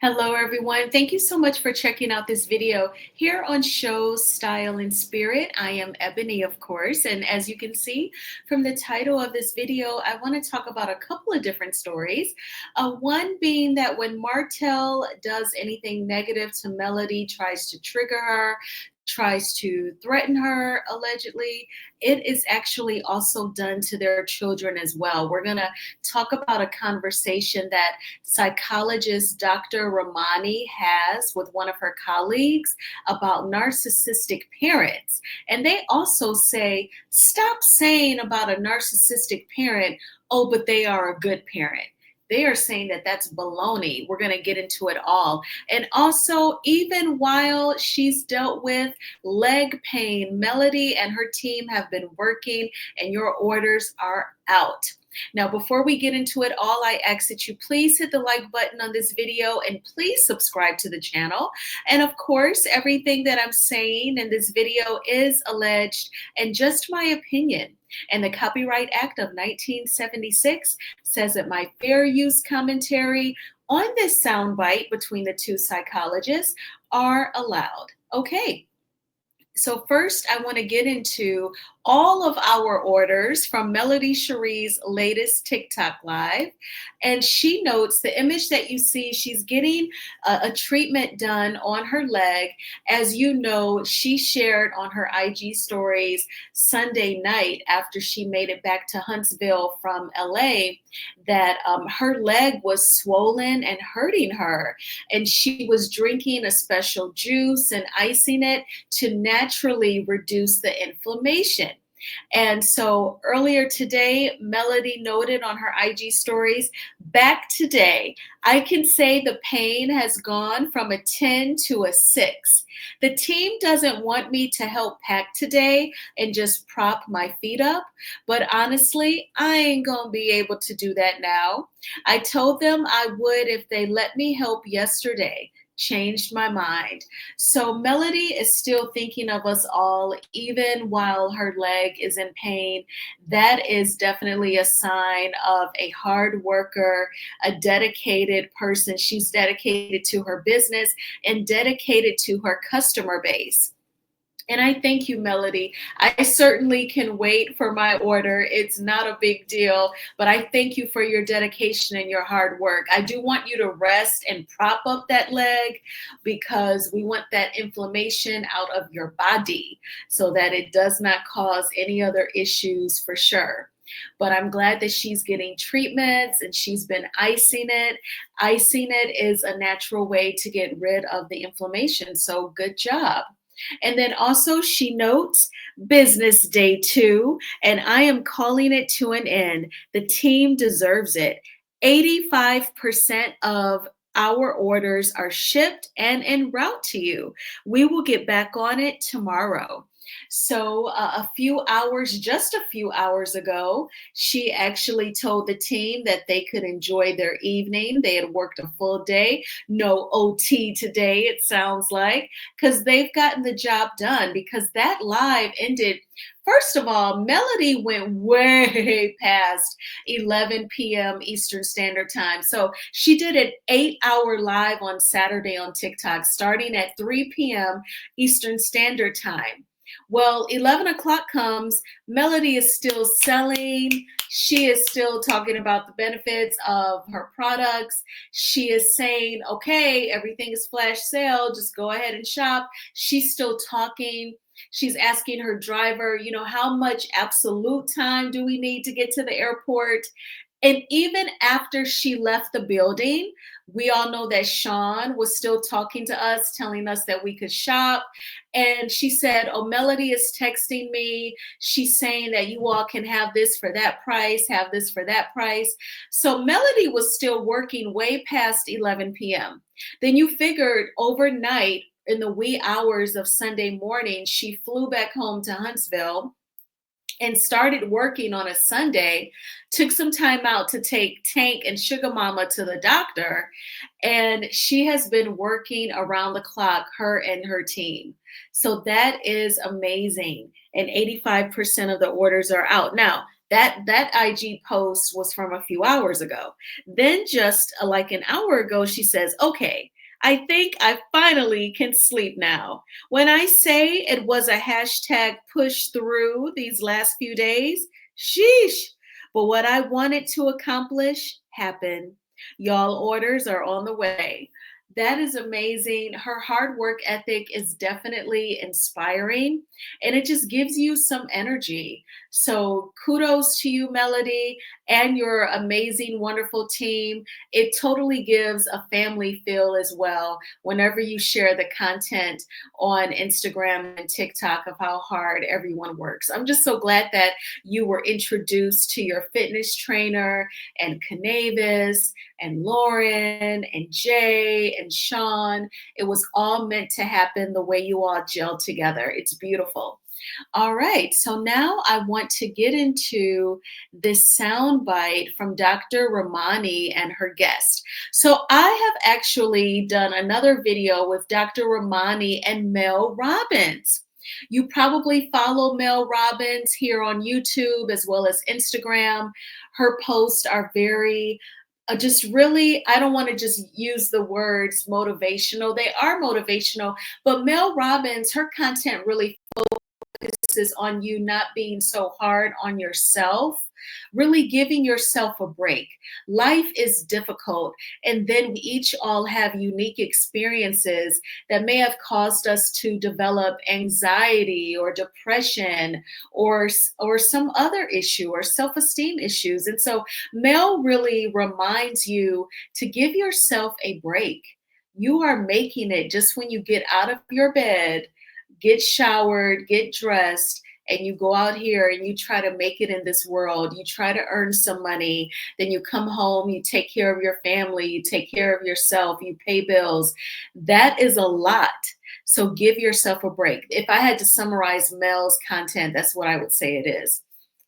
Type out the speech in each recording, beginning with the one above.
Hello, everyone. Thank you so much for checking out this video here on Show Style and Spirit. I am Ebony, of course, and as you can see from the title of this video, I want to talk about a couple of different stories. One being that when Martell does anything negative to Melody, tries to trigger her, tries to threaten her, allegedly, it is actually also done to their children as well. We're going to talk about a conversation that psychologist Dr. Ramani has with one of her colleagues about narcissistic parents. And they also say, stop saying about a narcissistic parent, oh, but they are a good parent. They are saying that that's baloney. We're going to get into it all. And also, even while she's dealt with leg pain, Melody and her team have been working, and your orders are out. Now, before we get into it all, I ask that you please hit the like button on this video and please subscribe to the channel. And of course, everything that I'm saying in this video is alleged and just my opinion. And the Copyright Act of 1976 says that my fair use commentary on this soundbite between the two psychologists are allowed. Okay. So first, I want to get into all of our orders from Melody Cherie's latest TikTok live. And she notes the image that you see, she's getting a treatment done on her leg. As you know, she shared on her IG stories Sunday night after she made it back to Huntsville from LA that her leg was swollen and hurting her. And she was drinking a special juice and icing it to naturally reduce the inflammation. And so earlier today, Melody noted on her IG stories, back today, I can say the pain has gone from a 10 to a 6. The team doesn't want me to help pack today and just prop my feet up, but honestly, I ain't gonna be able to do that now. I told them I would if they let me help yesterday. Changed my mind. So Melody is still thinking of us all, even while her leg is in pain. That is definitely a sign of a hard worker, a dedicated person. She's dedicated to her business and dedicated to her customer base. And I thank you, Melody. I certainly can wait for my order. It's not a big deal, but I thank you for your dedication and your hard work. I do want you to rest and prop up that leg because we want that inflammation out of your body so that it does not cause any other issues for sure. But I'm glad that she's getting treatments and she's been icing it. Icing it is a natural way to get rid of the inflammation. So good job. And then also she notes business day 2, and I am calling it to an end. The team deserves it. 85% of our orders are shipped and en route to you. We will get back on it tomorrow. So just a few hours ago, she actually told the team that they could enjoy their evening. They had worked a full day, no OT today, it sounds like, because they've gotten the job done because that live ended. First of all, Melody went way past 11 p.m. Eastern Standard Time. So she did an 8-hour live on Saturday on TikTok, starting at 3 p.m. Eastern Standard Time. Well, 11 o'clock comes, Melody is still selling. She is still talking about the benefits of her products. She is saying, okay, everything is flash sale. Just go ahead and shop. She's still talking. She's asking her driver, how much absolute time do we need to get to the airport? And even after she left the building, we all know that Sean was still talking to us, telling us that we could shop. And she said, oh, Melody is texting me. She's saying that you all can have this for that price, have this for that price. So Melody was still working way past 11 p.m. Then you figured overnight, in the wee hours of Sunday morning, she flew back home to Huntsville and started working on a Sunday, took some time out to take Tank and Sugar Mama to the doctor. And she has been working around the clock, her and her team. So that is amazing. And 85% of the orders are out. Now, That IG post was from a few hours ago. Then just like an hour ago, she says, "Okay, I think I finally can sleep now." When I say it was a hashtag push through these last few days, sheesh. But what I wanted to accomplish happened. Y'all, orders are on the way. That is amazing. Her hard work ethic is definitely inspiring, and it just gives you some energy. So, kudos to you, Melody, and your amazing, wonderful team. It totally gives a family feel as well whenever you share the content on Instagram and TikTok of how hard everyone works. I'm just so glad that you were introduced to your fitness trainer and Canavis and Lauren and Jay and Sean. It was all meant to happen the way you all gelled together. It's beautiful. All right, so now I want to get into this sound bite from Dr. Ramani and her guest. So I have actually done another video with Dr. Ramani and Mel Robbins. You probably follow Mel Robbins here on YouTube as well as Instagram. Her posts are very just really, I don't want to just use the words motivational. They are motivational, but Mel Robbins, her content really focuses on you not being so hard on yourself, really giving yourself a break. Life is difficult, and then we each all have unique experiences that may have caused us to develop anxiety or depression or some other issue or self-esteem issues. And so Mel really reminds you to give yourself a break. You are making it just when you get out of your bed, get showered, get dressed, and you go out here and you try to make it in this world. You try to earn some money, then you come home, you take care of your family, you take care of yourself, you pay bills. That is a lot. So give yourself a break. If I had to summarize Mel's content, that's what I would say it is.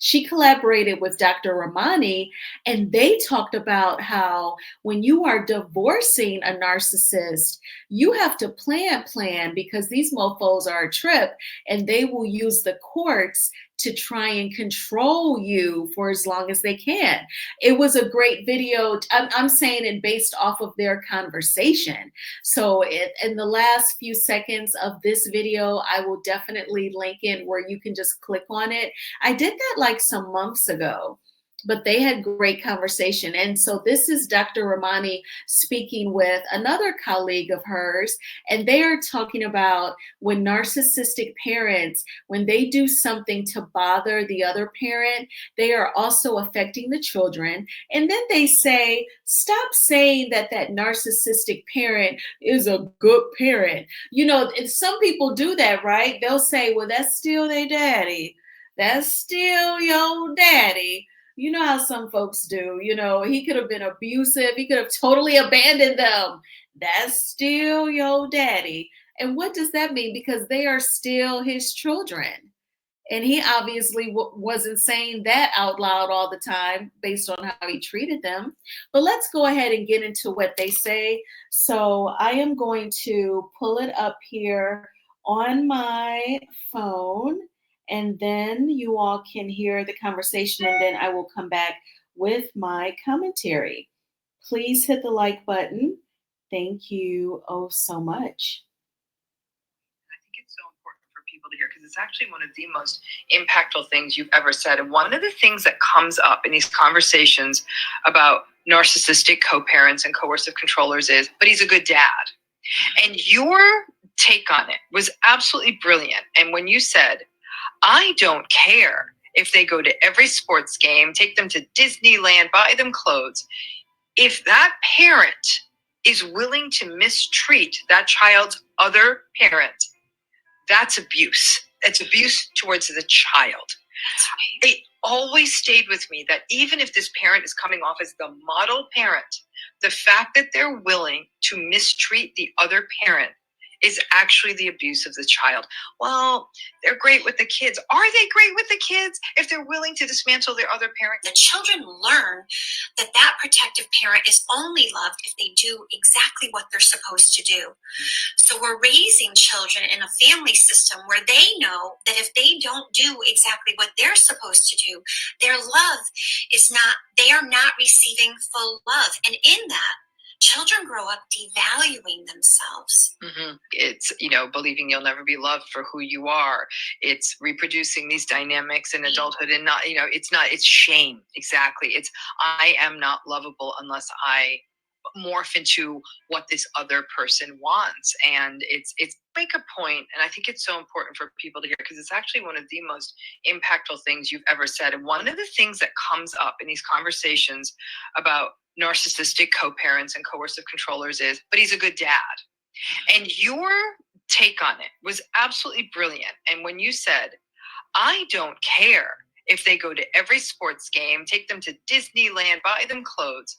She collaborated with Dr. Ramani, and they talked about how when you are divorcing a narcissist, you have to plan because these mofos are a trip and they will use the courts to try and control you for as long as they can. It was a great video. I'm saying it based off of their conversation. So in the last few seconds of this video, I will definitely link it where you can just click on it. I did that like some months ago, but they had great conversation. And so this is Dr. Ramani speaking with another colleague of hers, and they are talking about when narcissistic parents, when they do something to bother the other parent, they are also affecting the children. And then they say, stop saying that that narcissistic parent is a good parent. You know, some people do that, right? They'll say, well, that's still their daddy. That's still your daddy. You know how some folks do. You know, he could have been abusive. He could have totally abandoned them. That's still your daddy. And what does that mean? Because they are still his children. And he obviously wasn't saying that out loud all the time based on how he treated them. But let's go ahead and get into what they say. So I am going to pull it up here on my phone, and then you all can hear the conversation, and then I will come back with my commentary. Please hit the like button. Thank you oh so much. I think it's so important for people to hear because it's actually one of the most impactful things you've ever said. And one of the things that comes up in these conversations about narcissistic co-parents and coercive controllers is, but he's a good dad. And your take on it was absolutely brilliant. And when you said, I don't care if they go to every sports game, take them to Disneyland, buy them clothes. If that parent is willing to mistreat that child's other parent, that's abuse. That's abuse towards the child. It always stayed with me that even if this parent is coming off as the model parent, the fact that they're willing to mistreat the other parent is actually the abuse of the child. Well, they're great with the kids. Are they great with the kids if they're willing to dismantle their other parent? The children learn that that protective parent is only loved if they do exactly what they're supposed to do. So we're raising children in a family system where they know that if they don't do exactly what they're supposed to do, their love is not, they are not receiving full love. And in that, children grow up devaluing themselves. It's, believing you'll never be loved for who you are. It's reproducing these dynamics in adulthood and not, it's shame. Exactly. It's, I am not lovable unless I morph into what this other person wants. And it's make a point, and I think it's so important for people to hear because it's actually one of the most impactful things you've ever said. And one of the things that comes up in these conversations about narcissistic co-parents and coercive controllers is, but he's a good dad. And your take on it was absolutely brilliant. And when you said, I don't care if they go to every sports game, take them to Disneyland, buy them clothes,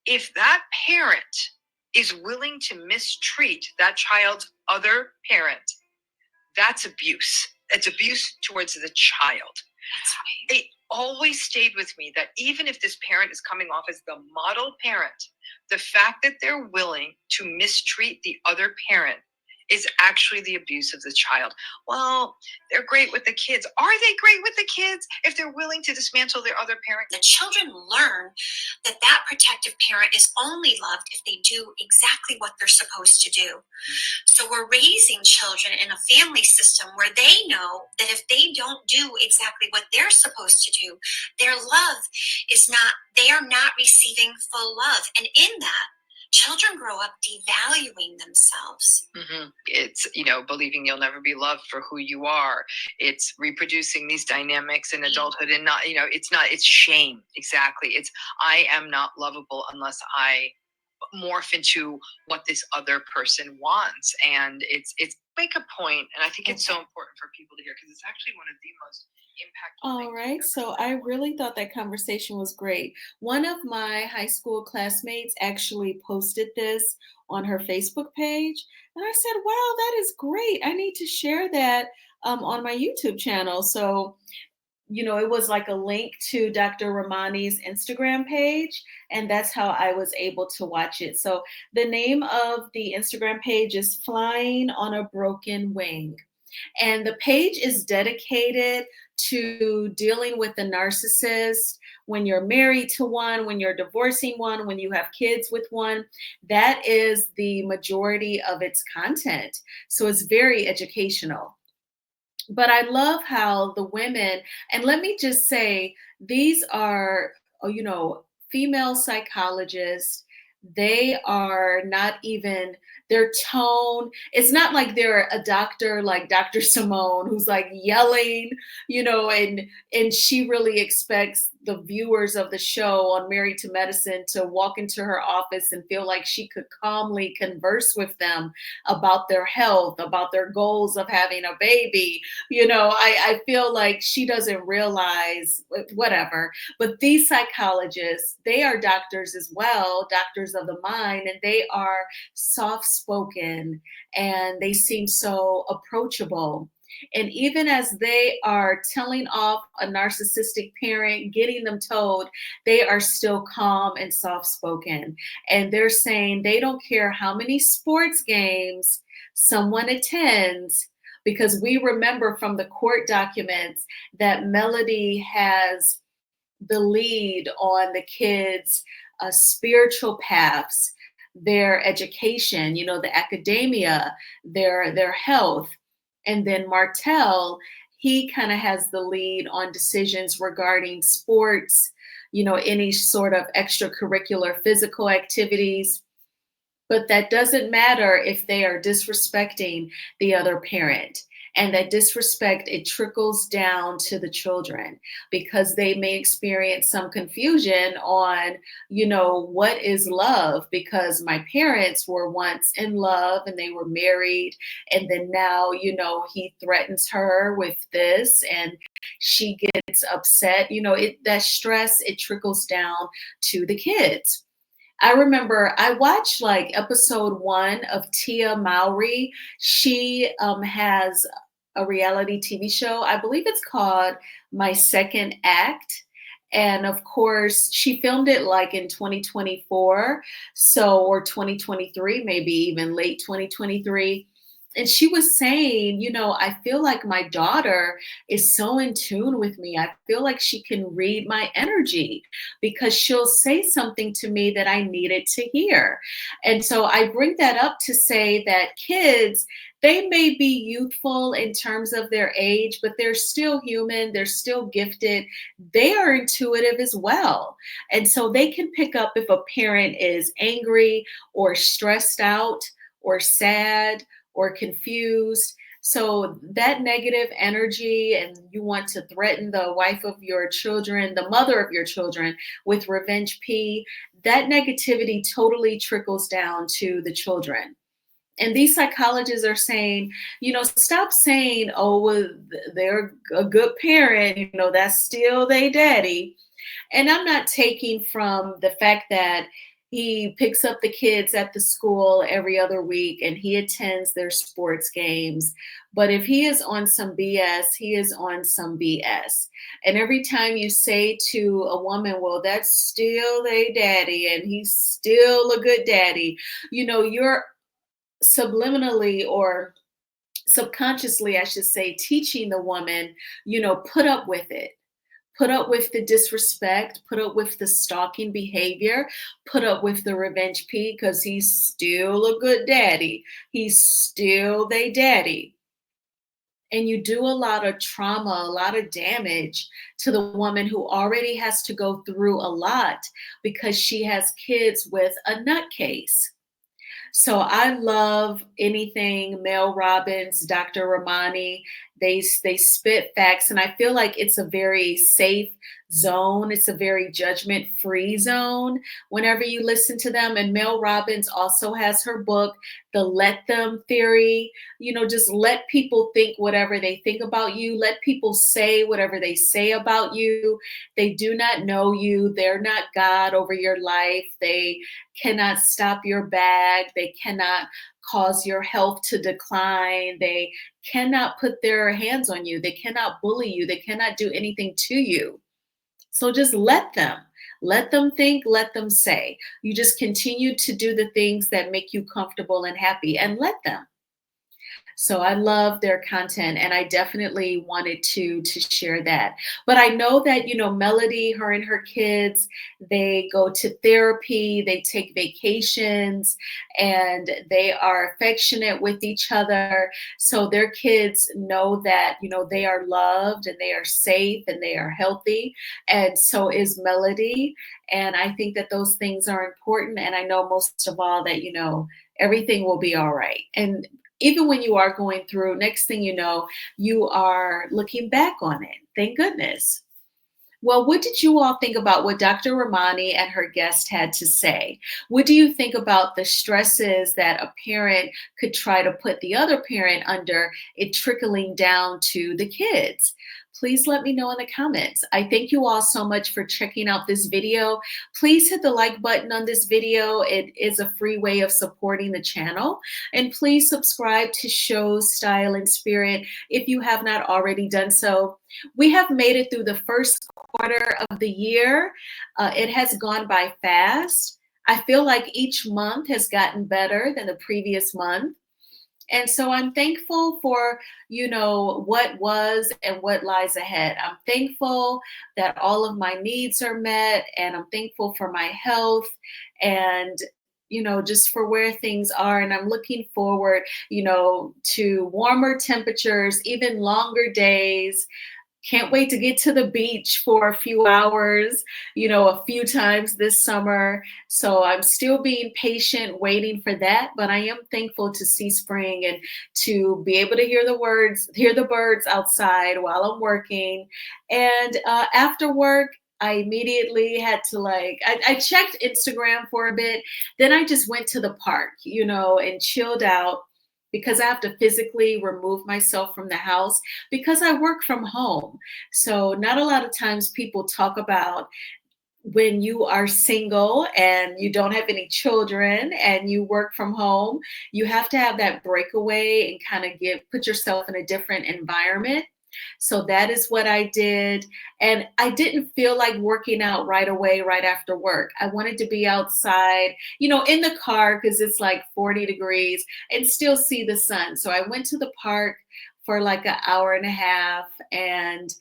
if that parent is willing to mistreat that child's other parent, that's abuse. It's abuse towards the child. That's right. It always stayed with me that even if this parent is coming off as the model parent, the fact that they're willing to mistreat the other parent is actually the abuse of the child. Well, they're great with the kids. Are they great with the kids if they're willing to dismantle their other parent? The children learn that that protective parent is only loved if they do exactly what they're supposed to do. So we're raising children in a family system where they know that if they don't do exactly what they're supposed to do, their love is not, they are not receiving full love. And in that, children grow up devaluing themselves. It's, believing you'll never be loved for who you are. It's reproducing these dynamics in adulthood and not, it's shame. Exactly. It's, I am not lovable unless I morph into what this other person wants. And it's make a point, and I think it's so important for people to hear because it's actually one of the most impactful All things right, so I really thought that conversation was great. One of my high school classmates actually posted this on her Facebook page, and I said, "Wow, that is great. I need to share that on my YouTube channel." So, it was like a link to Dr. Ramani's Instagram page, and that's how I was able to watch it. So, the name of the Instagram page is Flying on a Broken Wing. And the page is dedicated to dealing with the narcissist when you're married to one, when you're divorcing one, when you have kids with one. That is the majority of its content. So it's very educational. But I love how the women, and let me just say, these are, female psychologists. They are not even, their tone, it's not like they're a doctor like Dr. Simone who's like yelling, and she really expects the viewers of the show on Married to Medicine to walk into her office and feel like she could calmly converse with them about their health, about their goals of having a baby. I feel like she doesn't realize whatever. But these psychologists, they are doctors as well, doctors of the mind, and they are soft spoken and they seem so approachable. And even as they are telling off a narcissistic parent, getting them told, they are still calm and soft spoken. And they're saying they don't care how many sports games someone attends, because we remember from the court documents that Melody has the lead on the kids' spiritual paths, their education, the academia, their health. And then Martell, he kind of has the lead on decisions regarding sports, any sort of extracurricular physical activities. But that doesn't matter if they are disrespecting the other parent. And that disrespect, it trickles down to the children because they may experience some confusion on, what is love? Because my parents were once in love and they were married. And then now, he threatens her with this and she gets upset. That stress, it trickles down to the kids. I remember I watched like episode 1 of Tia Mowry. She has a reality TV show. I believe it's called My Second Act. And of course, she filmed it like in 2024, so or 2023, maybe even late 2023. And she was saying, I feel like my daughter is so in tune with me. I feel like she can read my energy because she'll say something to me that I needed to hear. And so I bring that up to say that kids, they may be youthful in terms of their age, but they're still human, they're still gifted. They are intuitive as well. And so they can pick up if a parent is angry or stressed out or sad or confused. So that negative energy, and you want to threaten the wife of your children, the mother of your children with revenge P, that negativity totally trickles down to the children. And these psychologists are saying, stop saying, oh, well, they're a good parent, that's still they daddy. And I'm not taking from the fact that he picks up the kids at the school every other week and he attends their sports games. But if he is on some BS, he is on some BS. And every time you say to a woman, well, that's still they daddy and he's still a good daddy, you're subliminally or subconsciously, I should say, teaching the woman, put up with it. Put up with the disrespect, put up with the stalking behavior, put up with the revenge P because he's still a good daddy. He's still they daddy. And you do a lot of trauma, a lot of damage to the woman who already has to go through a lot because she has kids with a nutcase. So I love anything Mel Robbins, Dr. Ramani. They spit facts, and I feel like it's a very safe zone. It's a very judgment-free zone whenever you listen to them. And Mel Robbins also has her book, The Let Them Theory. Just let people think whatever they think about you. Let people say whatever they say about you. They do not know you. They're not God over your life. They cannot stop your bag. They cannot cause your health to decline. They cannot put their hands on you. They cannot bully you. They cannot do anything to you. So just let them. Let them think, let them say. You just continue to do the things that make you comfortable and happy and let them. So I love their content and I definitely wanted to share that. But I know that, Melody, her and her kids, they go to therapy, they take vacations, and they are affectionate with each other. So their kids know that, they are loved and they are safe and they are healthy. And so is Melody. And I think that those things are important. And I know most of all that, everything will be all right. And even when you are going through, next thing you know, you are looking back on it. Thank goodness. Well, what did you all think about what Dr. Ramani and her guest had to say? What do you think about the stresses that a parent could try to put the other parent under, it trickling down to the kids? Please let me know in the comments. I thank you all so much for checking out this video. Please hit the like button on this video. It is a free way of supporting the channel. And please subscribe to Shows, Style, and Spirit if you have not already done so. We have made it through the first quarter of the year. It has gone by fast. I feel like each month has gotten better than the previous month. And so I'm thankful for, what was and what lies ahead. I'm thankful that all of my needs are met, and I'm thankful for my health and, just for where things are. And I'm looking forward, to warmer temperatures, even longer days. Can't wait to get to the beach for a few hours, a few times this summer. So I'm still being patient, waiting for that. But I am thankful to see spring and to be able to hear the birds outside while I'm working. And after work, I immediately had to I checked Instagram for a bit. Then I just went to the park, and chilled out because I have to physically remove myself from the house because I work from home. So not a lot of times people talk about when you are single and you don't have any children and you work from home, you have to have that breakaway and kind of put yourself in a different environment. So that is what I did. And I didn't feel like working out right away, right after work. I wanted to be outside, in the car because it's like 40 degrees and still see the sun. So I went to the park for like an hour and a half. And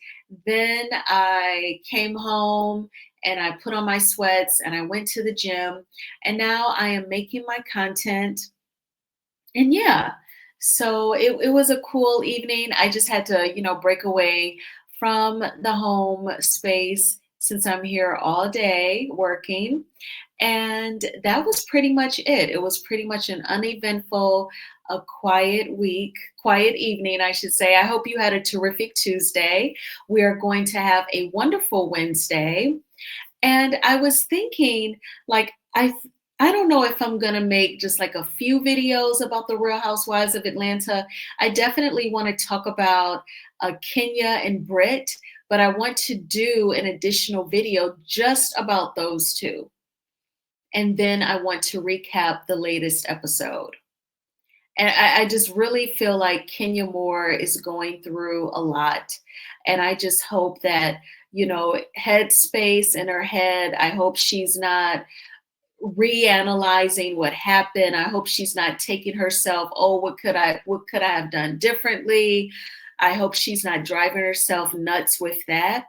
then I came home and I put on my sweats and I went to the gym. And now I am making my content. And yeah, so it was a cool evening. I just had to, break away from the home space since I'm here all day working. And that was pretty much it. It was pretty much an uneventful, a quiet week, quiet evening, I should say. I hope you had a terrific Tuesday. We are going to have a wonderful Wednesday. And I was thinking, like, I don't know if I'm gonna make just like a few videos about the Real Housewives of Atlanta. I definitely want to talk about Kenya and Britt, but I want to do an additional video just about those two. And then I want to recap the latest episode. And I just really feel like Kenya Moore is going through a lot. And I just hope that, headspace in her head, I hope she's not reanalyzing what happened. I hope she's not taking herself, oh, what could I have done differently? I hope she's not driving herself nuts with that.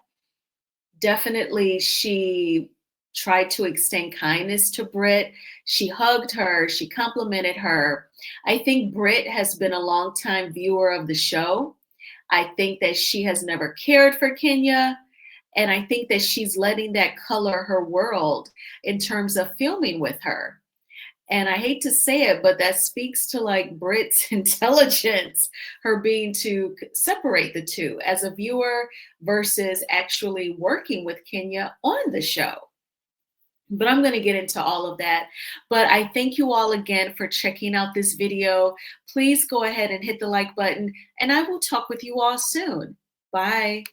Definitely she tried to extend kindness to Britt. She hugged her, she complimented her. I think Britt has been a longtime viewer of the show. I think that she has never cared for Kenya. And I think that she's letting that color her world in terms of filming with her. And I hate to say it, but that speaks to like Britt's intelligence, her being to separate the two as a viewer versus actually working with Kenya on the show. But I'm going to get into all of that. But I thank you all again for checking out this video. Please go ahead and hit the like button, and I will talk with you all soon. Bye.